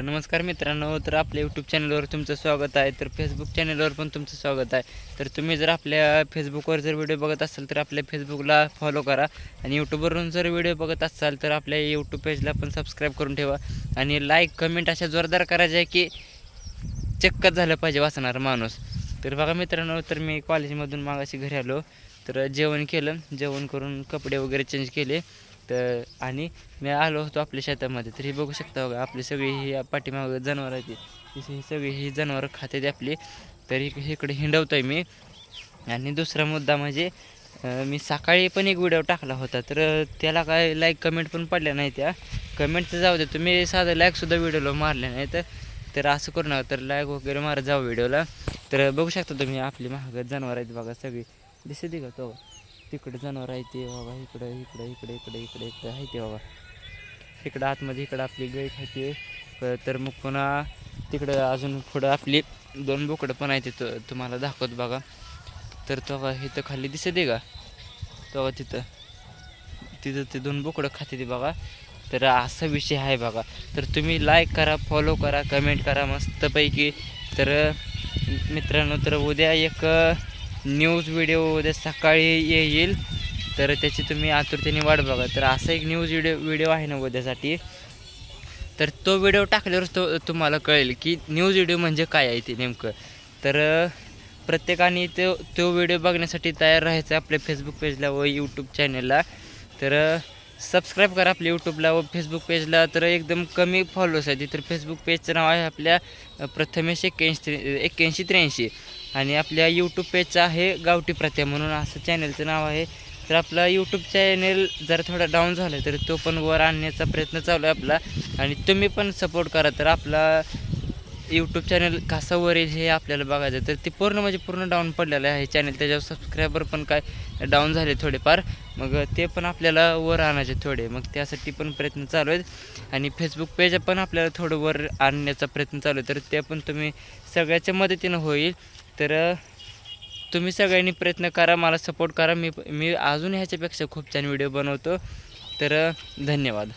नमस्कार मित्रांनो, तर आपल्या यूट्यूब चॅनलवर तुमचं स्वागत आहे. तर फेसबुक चॅनलवर पण तुमचं स्वागत आहे. तर तुम्ही जर आपल्या फेसबुकवर जर व्हिडिओ बघत असाल तर आपल्या फेसबुकला फॉलो करा आणि यूट्यूबवरून जर व्हिडिओ बघत असाल तर आपल्या यूट्यूब पेजला पण सबस्क्राईब करून ठेवा आणि लाईक कमेंट अशा जोरदार करायच्या आहे की चक्कच झालं पाहिजे वाचणार माणूस. तर बघा मित्रांनो, तर मी कॉलेजमधून मागाशी घरी आलो, तर जेवण केलं, जेवण करून कपडे वगैरे चेंज केले. तर आणि मी आलो होतो आपल्या शेतामध्ये. तर हे बघू शकता बघा, आपली सगळी ही पाठीमागं जनावरं आहेत, ही सगळी ही जनावरं खाते आपली. तर इकडे हिंडवतो आहे मी. आणि दुसरा मुद्दा म्हणजे मी सकाळी पण एक व्हिडिओ टाकला होता, तर त्याला काय लाईक कमेंट पण पडल्या नाही. त्या कमेंटचं जाऊ दे, तुम्ही साधं लाईकसुद्धा व्हिडिओला मारले नाही. तर असं करू नका, तर लाईक वगैरे मारत जाऊ व्हिडिओला. तर बघू शकता तुम्ही आपली महाग जनावरं आहेत बघा, सगळी दिसते का तो तिकडे जनावर आहे ते बघा, इकडं इकडे इकडे इकडे इकडे इकडे आहे ते बघा, इकडं आतमध्ये इकडं आपली गाय खाते. तर मग पुन्हा तिकडं अजून पुढं आपली 2 बोकडं पण आहे तिथं, तुम्हाला दाखवत बघा. तर तो बघा इथं खाली दिसते का, तो तिथं तिथं ते 2 बोकडं खाते ते बघा. तर असा विषय आहे बघा. तर तुम्ही लाईक करा, फॉलो करा, कमेंट करा मस्तपैकी. तर मित्रांनो, तर उद्या एक न्यूज व्हिडिओ उद्या सकाळी येईल, तर त्याची तुम्ही आतुरतेने वाट बघा. तर असा एक न्यूज व्हिडिओ आहे ना उद्यासाठी, तर तो व्हिडिओ टाकल्यावर तुम्हाला कळेल की न्यूज व्हिडिओ म्हणजे काय आहे ते नेमकं. तर प्रत्येकाने तो व्हिडिओ बघण्यासाठी तयार राहायचं आपल्या फेसबुक पेजला व यूट्यूब चॅनलला. तर सबस्क्राईब करा आपल्या यूट्यूबला व फेसबुक पेजला. तर एकदम कमी फॉलोअर्स आहेत. तर फेसबुक पेजचं नाव आहे आपल्या प्रथमेश 8183 आणि आपल्या यूट्यूब पेजचं आहे गावठी प्रथा म्हणून असं चॅनलचं नाव आहे. तर आपला यूट्यूब चॅनल जरा थोडा डाऊन झाला तर तो पण वर आणण्याचा प्रयत्न चालू आहे आपला, आणि तुम्ही पण सपोर्ट करा. तर आपला यूट्यूब चॅनल कसा वर येईल हे आपल्याला बघायचं. तर ते पूर्ण डाऊन पडलेलं आहे चॅनल, त्याच्यावर सबस्क्रायबर पण काय डाऊन झाले थोडेफार, मग ते पण आपल्याला वर आणायचे थोडे, मग त्यासाठी पण प्रयत्न चालू आहेत. आणि फेसबुक पेज पण आपल्याला थोडं वर आणण्याचा प्रयत्न चालू आहे. तर ते पण तुम्ही सगळ्याच्या मदतीनं होईल. तर तुम्ही सगळ्यांनी प्रयत्न करा, मला सपोर्ट करा. मी अजून ह्याच्यापेक्षा खूप छान व्हिडिओ बनवतो. तर धन्यवाद.